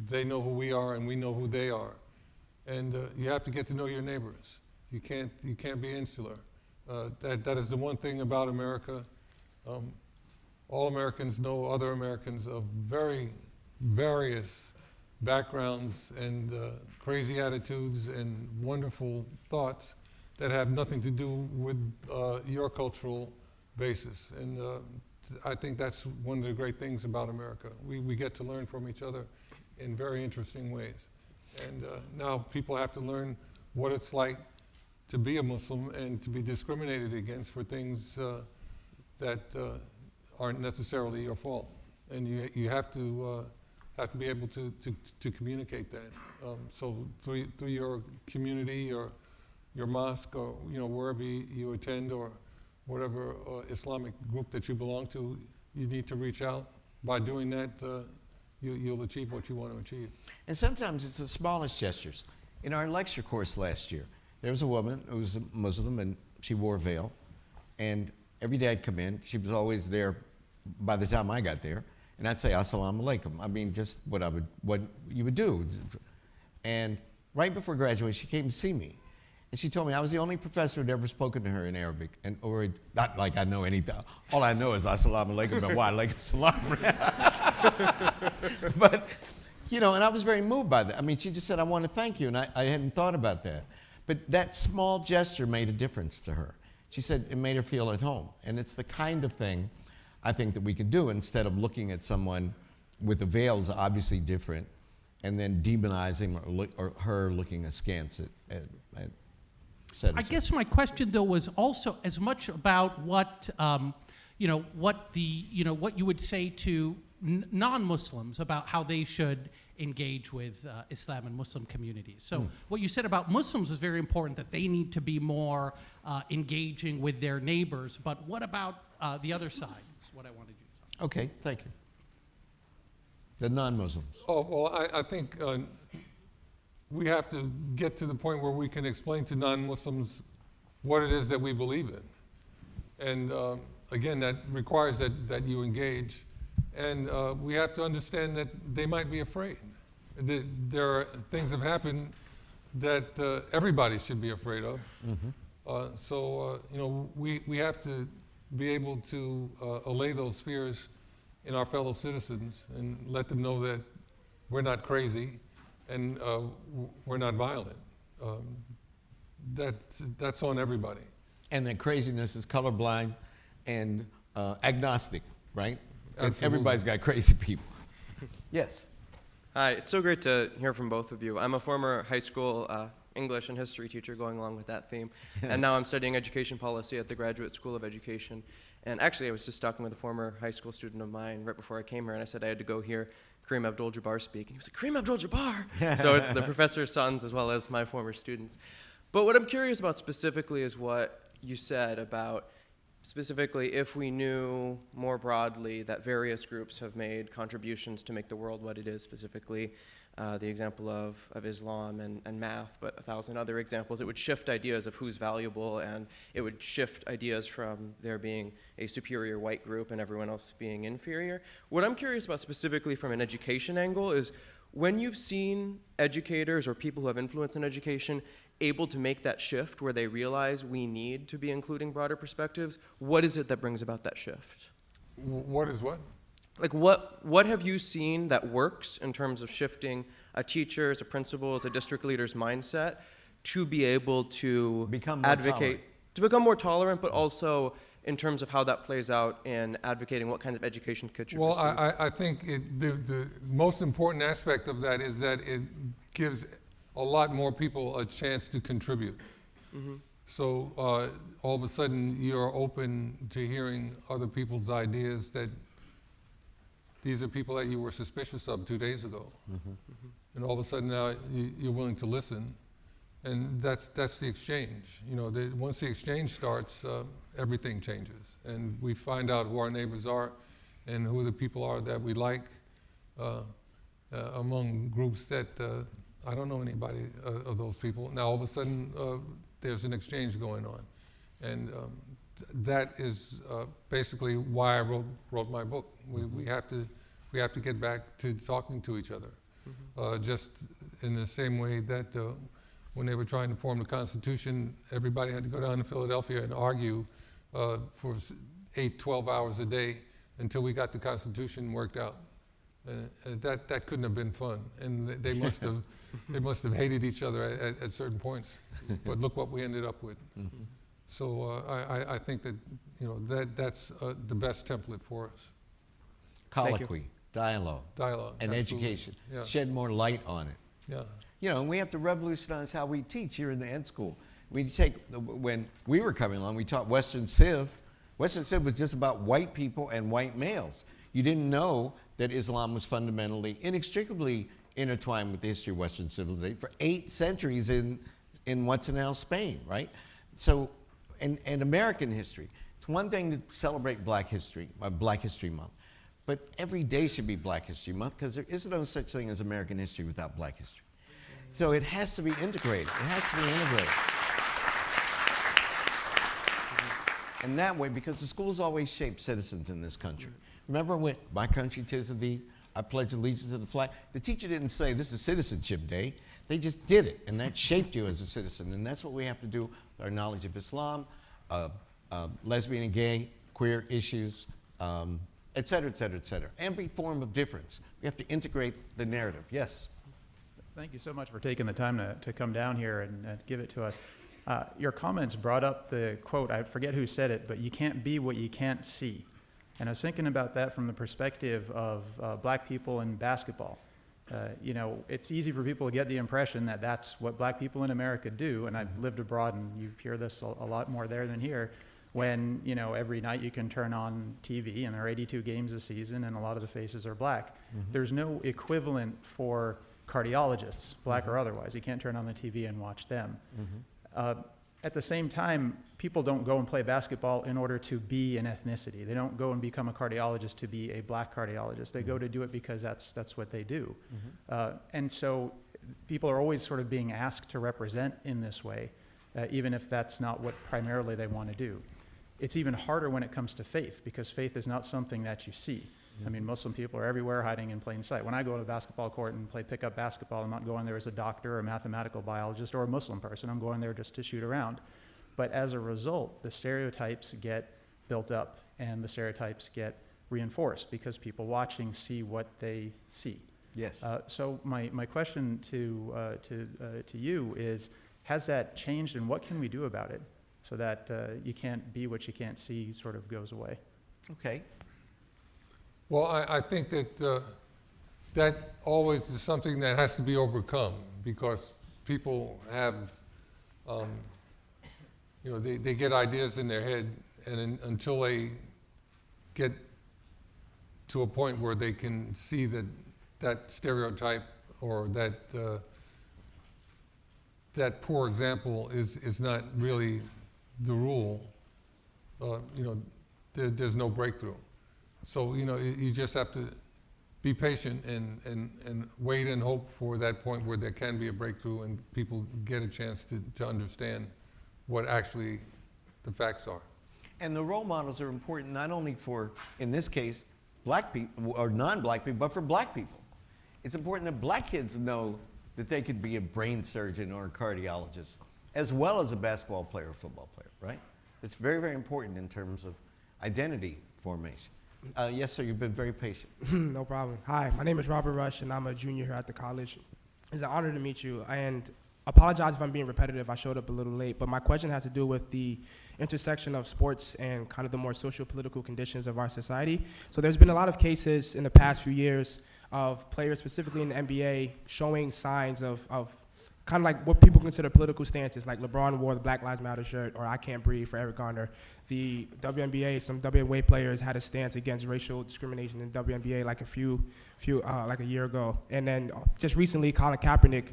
[SPEAKER 3] they know who we are and we know who they are. And you have to get to know your neighbors. You can't be insular. That is the one thing about America. All Americans know other Americans of very various backgrounds and crazy attitudes and wonderful thoughts that have nothing to do with your cultural basis. And I think that's one of the great things about America. We get to learn from each other in very interesting ways. And now people have to learn what it's like to be a Muslim and to be discriminated against for things that aren't necessarily your fault. And you have to be able to communicate that. So through your community or your mosque or wherever you attend or whatever Islamic group that you belong to, you need to reach out. By doing that, you'll achieve what you want to achieve.
[SPEAKER 2] And sometimes it's the smallest gestures. In our lecture course last year, there was a woman who was a Muslim and she wore a veil. And every day I'd come in, she was always there by the time I got there, and I'd say, Assalamu alaikum. I mean, just what you would do. And right before graduation, she came to see me. And she told me I was the only professor who'd ever spoken to her in Arabic, or not like I know anything. All I know is Assalamu alaikum and wa alaikum salam. But, and I was very moved by that. I mean, she just said, I want to thank you, and I hadn't thought about that. But that small gesture made a difference to her. She said it made her feel at home. And it's the kind of thing I think that we could do instead of looking at someone with a veil is obviously different and then demonizing or her looking askance at
[SPEAKER 7] I guess my question, though, was also as much about what what you would say to non-Muslims about how they should engage with Islam and Muslim communities. So what you said about Muslims was very important, that they need to be more engaging with their neighbors. But what about the other side? Is what I wanted you to talk.
[SPEAKER 2] Okay, thank you. The non-Muslims.
[SPEAKER 3] Oh, well, I think we have to get to the point where we can explain to non-Muslims what it is that we believe in. And again, that requires that you engage. And we have to understand that they might be afraid. There are things that have happened that everybody should be afraid of. Mm-hmm. So we have to be able to allay those fears in our fellow citizens and let them know that we're not crazy and we're not violent. That's on everybody.
[SPEAKER 2] And that craziness is colorblind and agnostic, right? And
[SPEAKER 3] Absolutely.
[SPEAKER 2] everybody's got crazy people. Yes.
[SPEAKER 8] Hi, it's so great to hear from both of you. I'm a former high school English and history teacher, going along with that theme, and now I'm studying education policy at the Graduate School of Education. And actually, I was just talking with a former high school student of mine right before I came here, and I said I had to go hear Kareem Abdul-Jabbar speak, and he was like, Kareem Abdul-Jabbar! So it's the professor's sons as well as my former students. But what I'm curious about specifically is what you said about specifically if we knew more broadly that various groups have made contributions to make the world what it is, specifically the example of Islam and math, but 1,000 other examples, it would shift ideas of who's valuable, and it would shift ideas from there being a superior white group and everyone else being inferior. What I'm curious about specifically from an education angle is when you've seen educators or people who have influence in education able to make that shift where they realize we need to be including broader perspectives, what is it that brings about that shift?
[SPEAKER 3] What is what?
[SPEAKER 8] Like what have you seen that works in terms of shifting a teacher's, a principal's, a district leader's mindset to be able to
[SPEAKER 2] Become more
[SPEAKER 8] advocate,
[SPEAKER 2] tolerant.
[SPEAKER 8] to become more tolerant, but also in terms of how that plays out in advocating what kinds of education kids should
[SPEAKER 3] Well,
[SPEAKER 8] receive?
[SPEAKER 3] I think the most important aspect of that is that it gives a lot more people a chance to contribute. So all of a sudden you're open to hearing other people's ideas that these are people that you were suspicious of 2 days ago. And all of a sudden now you're willing to listen. And that's the exchange. You know, once the exchange starts, everything changes. And we find out who our neighbors are and who the people are that we like among groups that I don't know anybody of those people. Now all of a sudden there's an exchange going on. And that is basically why I wrote my book. We have to get back to talking to each other. Just in the same way that when they were trying to form the Constitution, everybody had to go down to Philadelphia and argue for 12 hours a day until we got the Constitution worked out. And that couldn't have been fun. And they must have hated each other at certain points. But look what we ended up with. So I think that that's the best template for us.
[SPEAKER 2] Colloquy, dialogue,
[SPEAKER 3] Dialogue.
[SPEAKER 2] and
[SPEAKER 3] absolutely.
[SPEAKER 2] education.
[SPEAKER 3] Yeah.
[SPEAKER 2] Shed more light on it.
[SPEAKER 3] Yeah.
[SPEAKER 2] You know, and we have to revolutionize how we teach here in the ed school. When we were coming along, we taught Western Civ. Western Civ was just about white people and white males. You didn't know that Islam was fundamentally, inextricably intertwined with the history of Western civilization for 8 centuries in what's now Spain, right? So, and American history. It's one thing to celebrate Black History Month, but every day should be Black History Month because there is no such thing as American history without Black history. So it has to be integrated. It has to be integrated. And that way, because the schools always shape citizens in this country. Remember when my country 'tis of thee, I pledge allegiance to the flag? The teacher didn't say this is Citizenship Day. They just did it, and that shaped you as a citizen. And that's what we have to do with our knowledge of Islam, lesbian and gay, queer issues, et cetera, et cetera, et cetera. Every form of difference. We have to integrate the narrative. Yes?
[SPEAKER 9] Thank you so much for taking the time to come down here and give it to us. Your comments brought up the quote, I forget who said it, but you can't be what you can't see. And I was thinking about that from the perspective of black people in basketball. It's easy for people to get the impression that that's what black people in America do, and I've lived abroad and you hear this a lot more there than here, when every night you can turn on TV and there are 82 games a season and a lot of the faces are black. There's no equivalent for cardiologists, black or otherwise. You can't turn on the TV and watch them. At the same time, people don't go and play basketball in order to be an ethnicity. They don't go and become a cardiologist to be a black cardiologist. They go to do it because that's what they do. And so people are always sort of being asked to represent in this way, even if that's not what primarily they want to do. It's even harder when it comes to faith, because faith is not something that you see. I mean, Muslim people are everywhere hiding in plain sight. When I go to a basketball court and play pickup basketball, I'm not going there as a doctor or a mathematical biologist or a Muslim person. I'm going there just to shoot around. But as a result, the stereotypes get built up and the stereotypes get reinforced because people watching see what they see.
[SPEAKER 2] Yes.
[SPEAKER 9] So my question to you is, has that changed, and what can we do about it so that you can't be what you can't see sort of goes away?
[SPEAKER 2] Okay.
[SPEAKER 3] Well, I think that that always is something that has to be overcome because people have, they get ideas in their head, and until they get to a point where they can see that stereotype or that poor example is not really the rule, there's no breakthrough. So, you just have to be patient and wait and hope for that point where there can be a breakthrough and people get a chance to understand what actually the facts are.
[SPEAKER 2] And the role models are important not only for, in this case, black people or non-black people, but for black people. It's important that black kids know that they could be a brain surgeon or a cardiologist, as well as a basketball player or football player, right? It's very, very important in terms of identity formation. Yes, sir, you've been very patient.
[SPEAKER 10] No problem. Hi, my name is Robert Rush, and I'm a junior here at the college. It's an honor to meet you, and apologize if I'm being repetitive. I showed up a little late, but my question has to do with the intersection of sports and kind of the more socio-political conditions of our society. So there's been a lot of cases in the past few years of players, specifically in the NBA, showing signs of kind of like what people consider political stances, like LeBron wore the Black Lives Matter shirt, or I Can't Breathe for Eric Garner. The WNBA, some WNBA players had a stance against racial discrimination in WNBA like like a year ago. And then just recently, Colin Kaepernick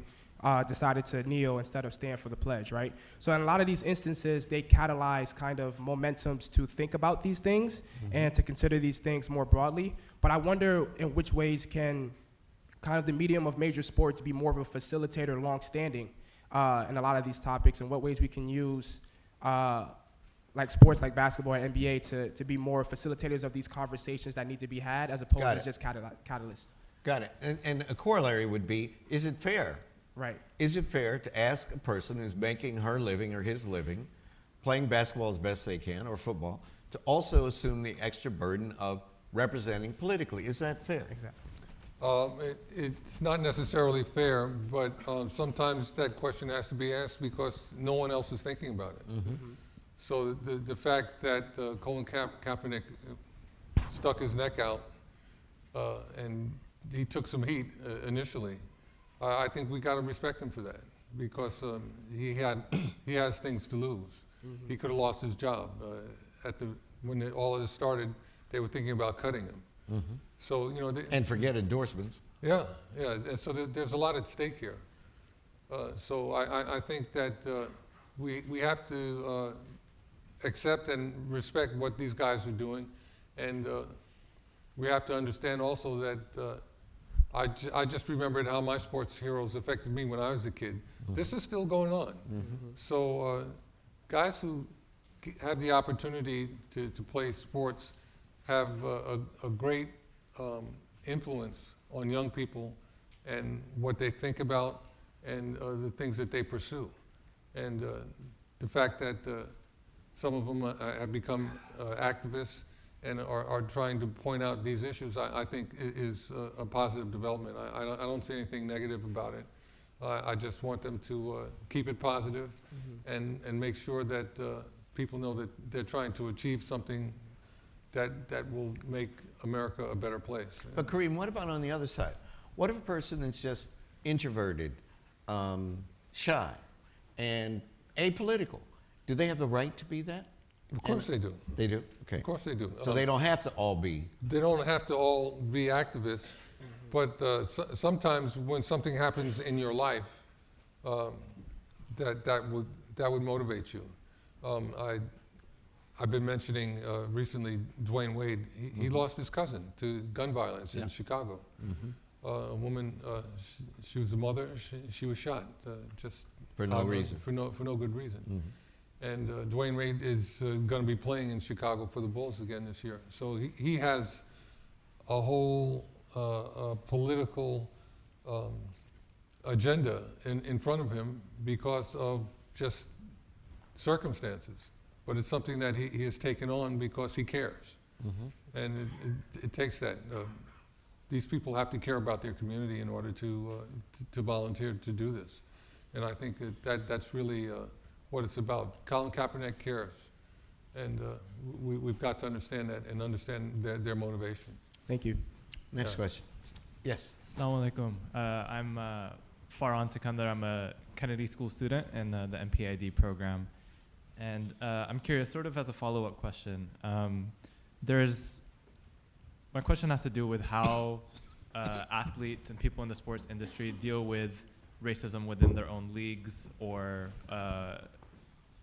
[SPEAKER 10] decided to kneel instead of stand for the pledge, right? So in a lot of these instances, they catalyze kind of momentums to think about these things and to consider these things more broadly. But I wonder in which ways can kind of the medium of major sports be more of a facilitator long-standing in a lot of these topics, and what ways we can use like sports like basketball and NBA to be more facilitators of these conversations that need to be had as opposed to just catalysts.
[SPEAKER 2] Got it. And a corollary would be, is it fair?
[SPEAKER 10] Right.
[SPEAKER 2] Is it fair to ask a person who's making her living or his living, playing basketball as best they can, or football, to also assume the extra burden of representing politically? Is that fair?
[SPEAKER 10] Exactly.
[SPEAKER 3] It's not necessarily fair, but sometimes that question has to be asked because no one else is thinking about it. So the fact that Colin Kaepernick stuck his neck out and he took some heat initially, I think we got to respect him for that because he has things to lose. He could have lost his job. When all of this started, they were thinking about cutting him. So
[SPEAKER 2] And forget endorsements.
[SPEAKER 3] Yeah. And so there's a lot at stake here. So I think that we have to accept and respect what these guys are doing, and we have to understand also that I just remembered how my sports heroes affected me when I was a kid. This is still going on. So guys who have the opportunity to play sports have a great influence on young people and what they think about and the things that they pursue. And the fact that some of them have become activists and are trying to point out these issues, I think is a positive development. I don't see anything negative about it. I just want them to keep it positive and make sure that people know that they're trying to achieve something that will make America a better place.
[SPEAKER 2] But Kareem, what about on the other side? What if a person is just introverted, shy, and apolitical? Do they have the right to be that?
[SPEAKER 3] Of course they do.
[SPEAKER 2] They do? Okay.
[SPEAKER 3] Of course they do.
[SPEAKER 2] So they don't have to all be.
[SPEAKER 3] They don't have to all be activists, but sometimes when something happens in your life, that would motivate you. I've been mentioning recently Dwayne Wade. He lost his cousin to gun violence in Chicago. A woman, she was a mother. She was shot just
[SPEAKER 2] For no reason.
[SPEAKER 3] For no good reason. And Dwayne Wade is going to be playing in Chicago for the Bulls again this year. So he has a whole political agenda in front of him because of just circumstances. But it's something that he has taken on because he cares. And it takes that. these people have to care about their community in order to volunteer to do this. And I think that's really what it's about. Colin Kaepernick cares. And we've got to understand that and understand their motivation.
[SPEAKER 5] Thank you.
[SPEAKER 2] Next question. Yes.
[SPEAKER 11] Assalamu alaikum. I'm Farhan Sikandar. I'm a Kennedy School student in the MPID program. And I'm curious, sort of as a follow-up question, my question has to do with how athletes and people in the sports industry deal with racism within their own leagues or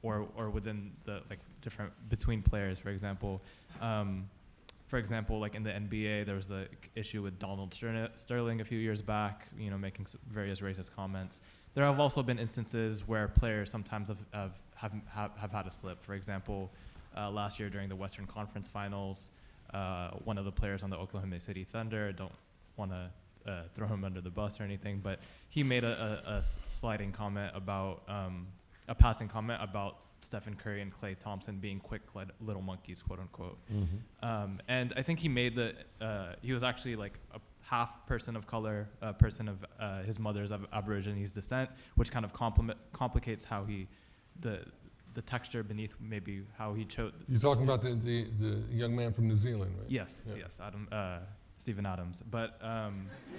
[SPEAKER 11] within the different between players, for example. Like in the NBA, there was the issue with Donald Sterling a few years back, making various racist comments. There have also been instances where players sometimes have had a slip. For example, last year during the Western Conference Finals, one of the players on the Oklahoma City Thunder, don't want to throw him under the bus or anything, but he made a sliding comment about, a passing comment about Stephen Curry and Klay Thompson being quick little monkeys, quote unquote.
[SPEAKER 2] Mm-hmm.
[SPEAKER 11] And I think he made he was actually like a half person of color, a person of his mother's of Aborigines descent, which kind of complicates how the texture beneath maybe how he chose.
[SPEAKER 3] You're talking about the young man from New Zealand, right?
[SPEAKER 11] Yes,
[SPEAKER 3] Yeah.
[SPEAKER 11] yes, Stephen Adams. But I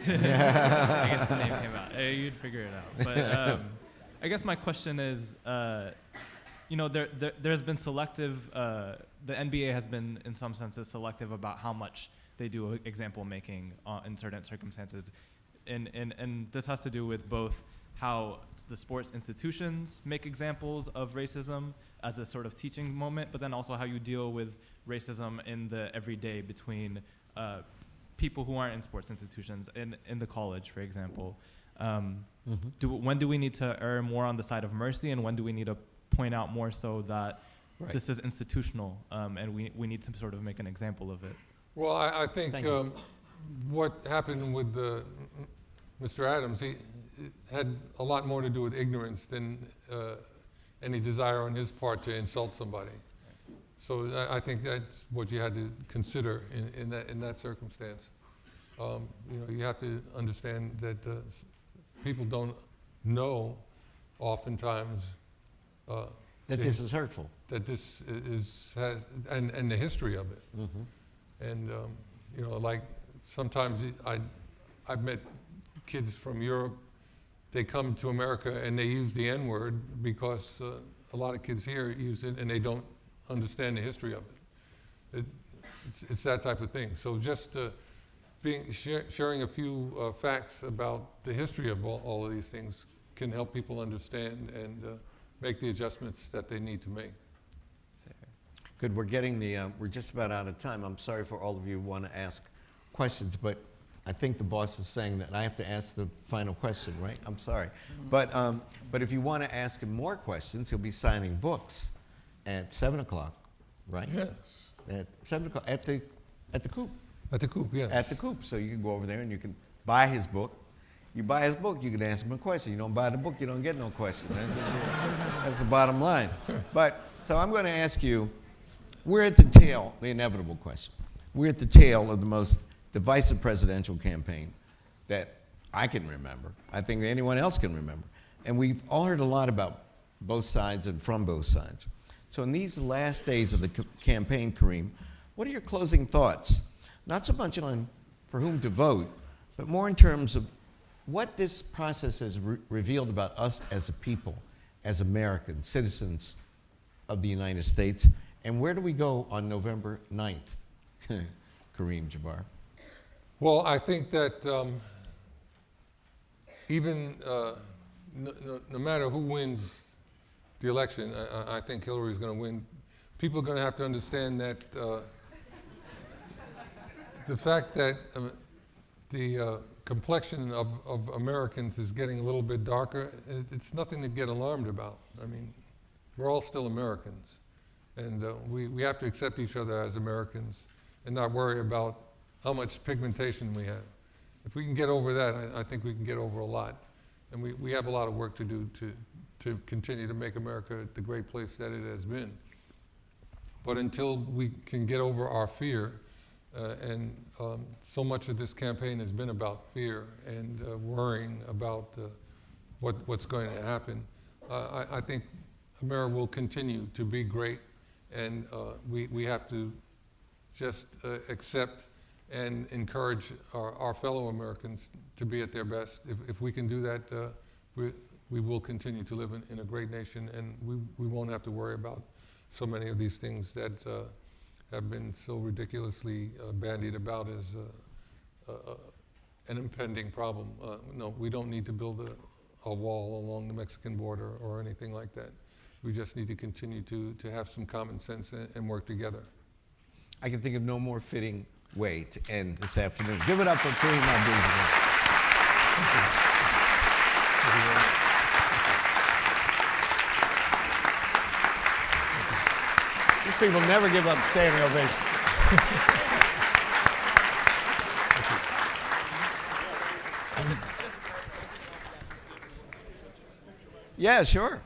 [SPEAKER 11] guess the name came out. You'd figure it out. But I guess my question is, there's been selective, the NBA has been in some senses selective about how much they do example making in certain circumstances. And this has to do with both how the sports institutions make examples of racism as a sort of teaching moment, but then also how you deal with racism in the everyday between people who aren't in sports institutions, in the college, for example. When do we need to err more on the side of mercy, and when do we need to point out more so that this is institutional, and we need to sort of make an example of it?
[SPEAKER 3] Well, I think what happened with Mr. Adams, he had a lot more to do with ignorance than any desire on his part to insult somebody. So I think that's what you had to consider in that circumstance. You have to understand that people don't know oftentimes
[SPEAKER 2] that this is hurtful.
[SPEAKER 3] That this has and the history of it.
[SPEAKER 2] Mm-hmm.
[SPEAKER 3] And like sometimes I've met kids from Europe. They come to America and they use the N-word because a lot of kids here use it and they don't understand the history of it. It's that type of thing. So just sharing a few facts about the history of all of these things can help people understand and make the adjustments that they need to make.
[SPEAKER 2] Good. We're just about out of time. I'm sorry for all of you who want to ask questions, but I think the boss is saying that I have to ask the final question, right? I'm sorry. But if you want to ask him more questions, he'll be signing books at 7 o'clock, right?
[SPEAKER 3] Yes.
[SPEAKER 2] At 7 o'clock at the Coop.
[SPEAKER 3] At the Coop, yes.
[SPEAKER 2] At the Coop. So you can go over there and you can buy his book. You buy his book, you can ask him a question. You don't buy the book, you don't get no question. That's the bottom line. So I'm going to ask you, we're at the tail, the inevitable question. We're at the tail of the most divisive presidential campaign that I can remember. I think anyone else can remember. And we've all heard a lot about both sides and from both sides. So in these last days of the campaign, Kareem, what are your closing thoughts? Not so much on for whom to vote, but more in terms of what this process has revealed about us as a people, as American citizens of the United States, and where do we go on November 9th, Kareem Jabbar?
[SPEAKER 3] Well, I think that even no matter who wins the election, I think Hillary is going to win. People are going to have to understand that the fact that the complexion of Americans is getting a little bit darker, it's nothing to get alarmed about. I mean, we're all still Americans. And we have to accept each other as Americans and not worry about how much pigmentation we have. If we can get over that, I think we can get over a lot. And we have a lot of work to do to continue to make America the great place that it has been. But until we can get over our fear So much of this campaign has been about fear and worrying about what's going to happen. I think America will continue to be great, and we have to just accept and encourage our fellow Americans to be at their best. If we can do that, we will continue to live in a great nation, and we won't have to worry about so many of these things that have been so ridiculously bandied about as an impending problem. No, we don't need to build a wall along the Mexican border or anything like that. We just need to continue to have some common sense and work together.
[SPEAKER 2] I can think of no more fitting way to end this afternoon. Give it up for Kareem Abdul-Jabbar. These people never give up standing ovation. Yeah, sure.